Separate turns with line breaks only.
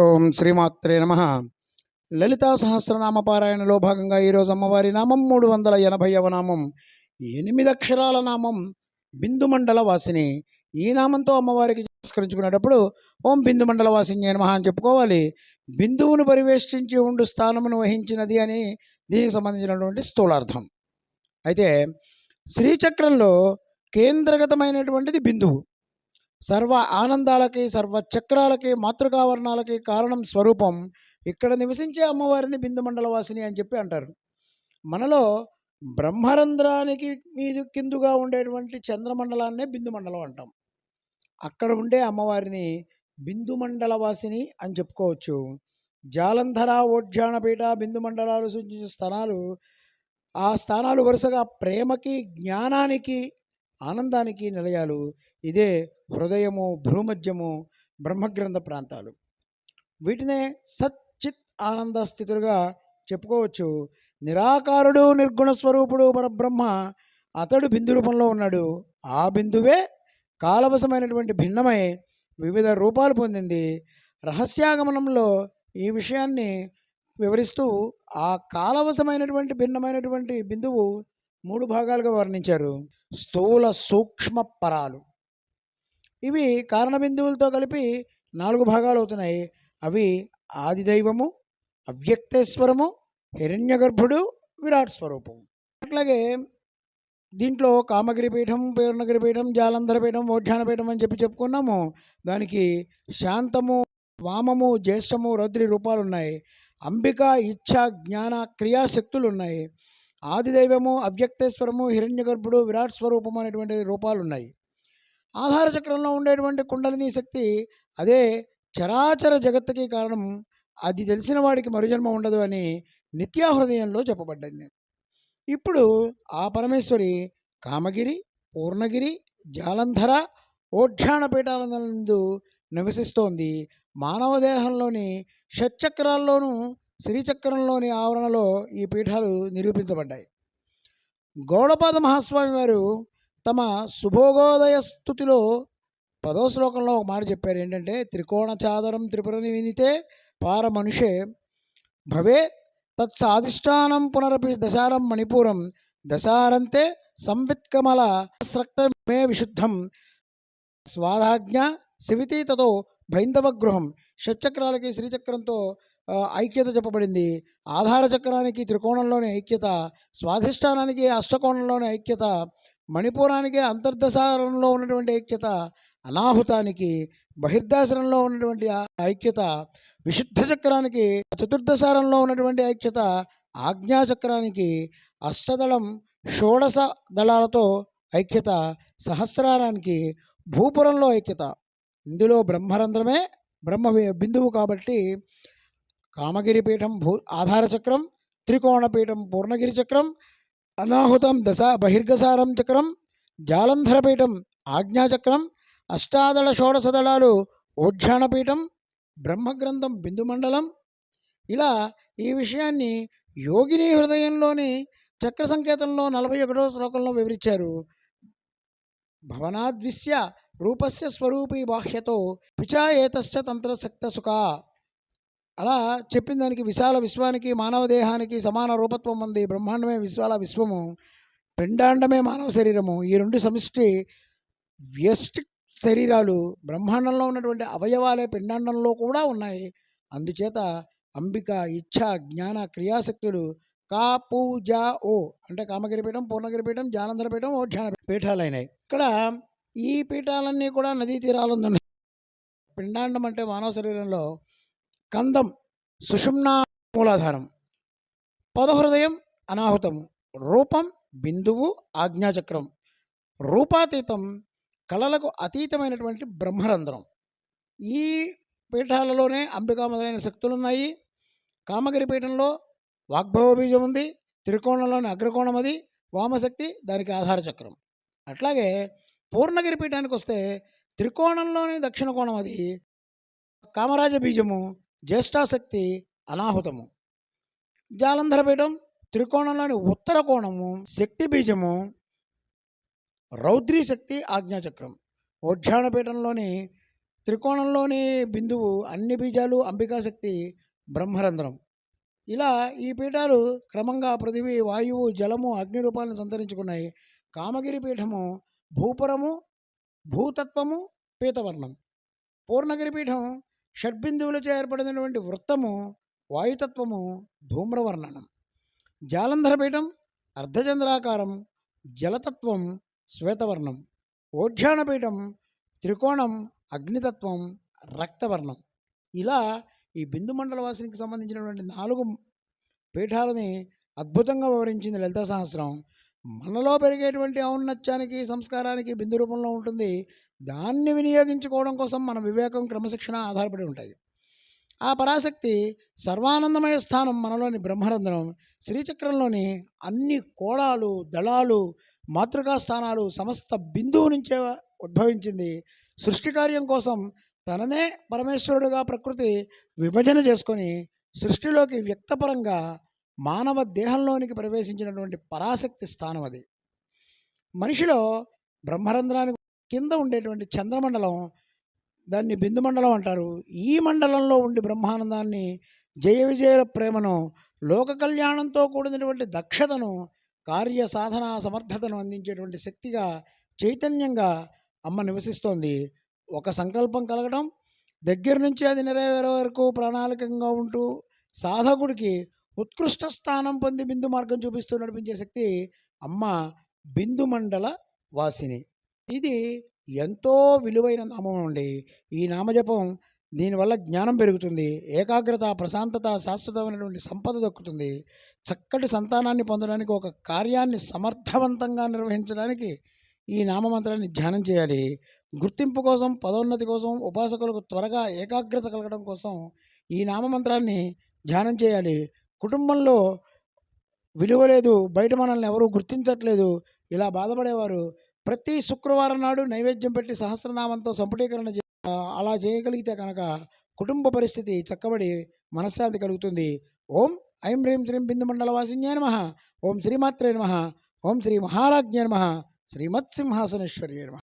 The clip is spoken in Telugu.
ఓం శ్రీమాత్రే నమ. లలితా సహస్రనామ పారాయణలో భాగంగా ఈరోజు అమ్మవారి నామం 380వ నామం, 8 అక్షరాల నామం బిందుమండల వాసిని. ఈ నామంతో అమ్మవారికి నమస్కరించుకునేటప్పుడు ఓం బిందుమండల వాసిని నమః అని చెప్పుకోవాలి. బిందువును పరివేష్టించి ఉండు స్థానమును వహించినది అని దీనికి సంబంధించినటువంటి స్థూలార్థం. అయితే శ్రీచక్రంలో కేంద్రగతమైనటువంటిది బిందువు. సర్వ ఆనందాలకి, సర్వ చక్రాలకి, మాతృకావర్ణాలకి కారణం స్వరూపం. ఇక్కడ నివసించే అమ్మవారిని బిందుమండల వాసిని అని చెప్పి అంటారు. మనలో బ్రహ్మరంధ్రానికి మీద కిందుగా ఉండేటువంటి చంద్రమండలాన్నే బిందుమండలం అంటాం. అక్కడ ఉండే అమ్మవారిని బిందుమండల వాసిని అని చెప్పుకోవచ్చు. జాలంధర, ఓడ్యానపీఠ, బిందుమండలాలు సూచించే స్థానాలు. ఆ స్థానాలు వరుసగా ప్రేమకి, జ్ఞానానికి, ఆనందానికి నిలయాలు. ఇదే హృదయము, భ్రూమధ్యము, బ్రహ్మగ్రంథ ప్రాంతాలు. వీటినే సచ్చిత్ ఆనంద స్థితులుగా చెప్పుకోవచ్చు. నిరాకారుడు, నిర్గుణ స్వరూపుడు పరబ్రహ్మ, అతడు బిందు రూపంలో ఉన్నాడు. ఆ బిందువే కాలవశమైనటువంటి భిన్నమై వివిధ రూపాలు పొందింది. రహస్యాగమనంలో ఈ విషయాన్ని వివరిస్తూ ఆ కాలవశమైనటువంటి భిన్నమైనటువంటి బిందువు 3 భాగాలుగా వర్ణించారు. స్థూల, సూక్ష్మ, పరాలు. ఇవి కారణ బిందువులతో కలిపి 4 భాగాలు అవుతున్నాయి. అవి ఆదిదైవము, అవ్యక్తేశ్వరము, హిరణ్యగర్భుడు, విరాట్ స్వరూపం. అట్లాగే దీంట్లో కామగిరిపీఠం, పూర్ణగిరిపీఠం, జాలంధరపీఠం, ఓడ్యానపీఠం అని చెప్పుకున్నాము. దానికి శాంతము, వామము, జ్యేష్ఠము, రౌద్రి రూపాలు ఉన్నాయి. అంబిక, ఇచ్ఛ, జ్ఞాన, క్రియాశక్తులు ఉన్నాయి. ఆదిదైవము, అవ్యక్తేశ్వరము, హిరణ్యగర్భుడు, విరాట్ స్వరూపం అనేటువంటి రూపాలు ఉన్నాయి. ఆధార చక్రంలో ఉండేటువంటి కుండలిని శక్తి అదే చరాచర జగత్తుకి కారణం. అది తెలిసిన వాడికి మరుజన్మ ఉండదు అని నిత్యాహృదయంలో చెప్పబడ్డది. ఇప్పుడు ఆ పరమేశ్వరి కామగిరి, పూర్ణగిరి, జాలంధర, ఓడ్యానపీఠాల నందు నివసిస్తోంది. మానవ దేహంలోని షట్చక్రాల్లోనూ శ్రీచక్రంలోని ఆవరణలో ఈ పీఠాలు నిరూపించబడ్డాయి. గౌడపాద మహాస్వామి వారు తమ శుభోగోదయ స్తుతిలో 10వ శ్లోకంలో ఒక మాట చెప్పారు. ఏంటంటే, త్రికోణ చాదరం త్రిపురని వినితే పార మనుషే భవే తత్సాధిష్టానం పునరపి దశారం మణిపూరం దశారంతే సంవిత్కమల స్రక్తమే విశుద్ధం స్వాధాజ్ఞ శివితి తతో భైందవ గృహం. షట్చక్రాలకి శ్రీచక్రంతో ఐక్యత చెప్పబడింది. ఆధార చక్రానికి త్రికోణంలోని ఐక్యత, స్వాధిష్టానానికి అష్టకోణంలోని ఐక్యత, మణిపూరానికి అంతర్దశారంలో ఉన్నటువంటి ఐక్యత, అనాహుతానికి బహిర్దాసరంలో ఉన్నటువంటి ఐక్యత, విశుద్ధ చక్రానికి చతుర్దశారంలో ఉన్నటువంటి ఐక్యత, ఆజ్ఞాచక్రానికి అష్టదళం షోడశ దళాలతో ఐక్యత, సహస్రారానికి భూపురంలో ఐక్యత. ఇందులో బ్రహ్మరంధ్రమే బ్రహ్మ బిందువు కాబట్టి కామగిరి పీఠం ఆధార చక్రం, త్రికోణపీఠం పూర్ణగిరి చక్రం, అనాహుతం బహిర్గసారం చక్రం, జాలంధరపీఠం ఆజ్ఞాచక్రం, అష్టాదళ షోడశ దళాలు ఓడ్యానపీఠం, బ్రహ్మగ్రంథం బిందుమండలం. ఇలా ఈ విషయాన్ని యోగిని హృదయంలోని చక్ర సంకేతంలో 41వ శ్లోకంలో వివరించారు. భవనాద్విశ్య రూపస్య స్వరూపీ బాహ్యతో పిచా ఏతశ్చ తంత్రశక్త సుఖ. అలా చెప్పిన దానికి విశాల విశ్వానికి, మానవ దేహానికి సమాన రూపత్వం ఉంది. బ్రహ్మాండమే విశాల విశ్వము, పిండాండమే మానవ శరీరము. ఈ 2 సమిష్టి వ్యష్టి శరీరాలు బ్రహ్మాండంలో ఉన్నటువంటి అవయవాలే పిండాండంలో కూడా ఉన్నాయి. అందుచేత అంబిక, ఇచ్ఛ, జ్ఞాన, క్రియాశక్తులు కా పూజ ఓ అంటే కామగిరిపీఠం, పూర్ణగిరిపీఠం, జాలంధరపీఠం, ఓడ్యాన పీఠాలైనాయి. ఇక్కడ ఈ పీఠాలన్నీ కూడా నదీ తీరాలందున్నాయి. పిండాండం అంటే మానవ శరీరంలో కందం సుషుమ్నా మూలాధారం, పదహృదయం అనాహుతము, రూపం బిందువు ఆజ్ఞాచక్రం, రూపాతీతం కళలకు అతీతమైనటువంటి బ్రహ్మరంధ్రం. ఈ పీఠాలలోనే అంబికా మొదలైన శక్తులు ఉన్నాయి. కామగిరి పీఠంలో వాగ్భవ బీజం ఉంది. త్రికోణంలోని అగ్రకోణం అది వామశక్తి, దానికి ఆధార చక్రం. అట్లాగే పూర్ణగిరి పీఠానికి వస్తే త్రికోణంలోని దక్షిణ కోణం అది కామరాజ బీజము, జ్యేష్ఠాశక్తి, అనాహుతము. జాలంధరపీఠం త్రికోణంలోని ఉత్తర కోణము శక్తి బీజము, రౌద్రీ శక్తి, ఆజ్ఞాచక్రం. ఓడ్యానపీఠంలోని త్రికోణంలోని బిందువు అన్ని బీజాలు అంబికాశక్తి బ్రహ్మరంధ్రం. ఇలా ఈ పీఠాలు క్రమంగా పృథివీ, వాయువు, జలము, అగ్ని రూపాలను సంతరించుకున్నాయి. కామగిరి పీఠము భూపురము, భూతత్వము, పీతవర్ణం. పూర్ణగిరి పీఠం షడ్బిందువులచే ఏర్పడినటువంటి వృత్తము, వాయుతత్వము, ధూమ్రవర్ణనం. జాలంధర పీఠం అర్ధచంద్రాకారం, జలతత్వం, శ్వేతవర్ణం. ఓఢ్యానపీఠం త్రికోణం, అగ్నితత్వం, రక్తవర్ణం. ఇలా ఈ బిందు మండల వాసినికి సంబంధించినటువంటి 4 పీఠాలని అద్భుతంగా వివరించింది లలితా సహస్రం. మనలో పెరిగేటువంటి ఔన్నత్యానికి, సంస్కారానికి బిందు రూపంలో ఉంటుంది. దాన్ని వినియోగించుకోవడం కోసం మన వివేకం, క్రమశిక్షణ ఆధారపడి ఉంటాయి. ఆ పరాశక్తి సర్వానందమయ స్థానం మనలోని బ్రహ్మరంధ్రం. శ్రీచక్రంలోని అన్ని కోణాలు, దళాలు, మాతృకా స్థానాలు సమస్త బిందువు నుంచే ఉద్భవించింది. సృష్టి కార్యం కోసం తననే పరమేశ్వరుడుగా ప్రకృతి విభజన చేసుకొని సృష్టిలోకి వ్యక్తపరంగా మానవ దేహంలోనికి ప్రవేశించినటువంటి పరాశక్తి స్థానం అది. మనిషిలో బ్రహ్మరంధ్రానికి కింద ఉండేటువంటి చంద్రమండలం, దాన్ని బిందు మండలం అంటారు. ఈ మండలంలో ఉండి బ్రహ్మానందాన్ని, జయ విజయ ప్రేమను, లోక కళ్యాణంతో కూడినటువంటి దక్షతను, కార్య సాధన సమర్థతను అందించేటువంటి శక్తిగా, చైతన్యంగా అమ్మ నివసిస్తోంది. ఒక సంకల్పం కలగడం దగ్గర నుంచి అది నెరవేరే వరకు ప్రణాళికంగా ఉంటూ సాధకుడికి ఉత్కృష్ట స్థానం పొంది బిందు మార్గం చూపిస్తూ నడిపించే శక్తి అమ్మ బిందు మండల వాసిని. ఇది ఎంతో విలువైన నామం అండి. ఈ నామజపం దీనివల్ల జ్ఞానం పెరుగుతుంది, ఏకాగ్రత, ప్రశాంతత, శాశ్వతమైనటువంటి సంపద దక్కుతుంది. చక్కటి సంతానాన్ని పొందడానికి, ఒక కార్యాన్ని సమర్థవంతంగా నిర్వహించడానికి ఈ నామమంత్రాన్ని ధ్యానం చేయాలి. గుర్తింపు కోసం, పదోన్నతి కోసం, ఉపాసకులకు త్వరగా ఏకాగ్రత కలగడం కోసం ఈ నామమంత్రాన్ని ధ్యానం చేయాలి. కుటుంబంలో విలువ లేదు, బయట మనల్ని ఎవరూ గుర్తించట్లేదు, ఇలా బాధపడేవారు ప్రతి శుక్రవారం నాడు నైవేద్యం పెట్టి సహస్రనామంతో సంపుటీకరణ అలా చేయగలిగితే కనుక కుటుంబ పరిస్థితి చక్కబడి మనశ్శాంతి కలుగుతుంది. ఓం ఐం హ్రీం శ్రీం బిందు మండల వాసిన్యాయ నమః. ఓం శ్రీమాత్రే నమః. ఓం శ్రీ మహారాజ్ఞే నమః. శ్రీమత్సింహాసనేశ్వర్యే నమః.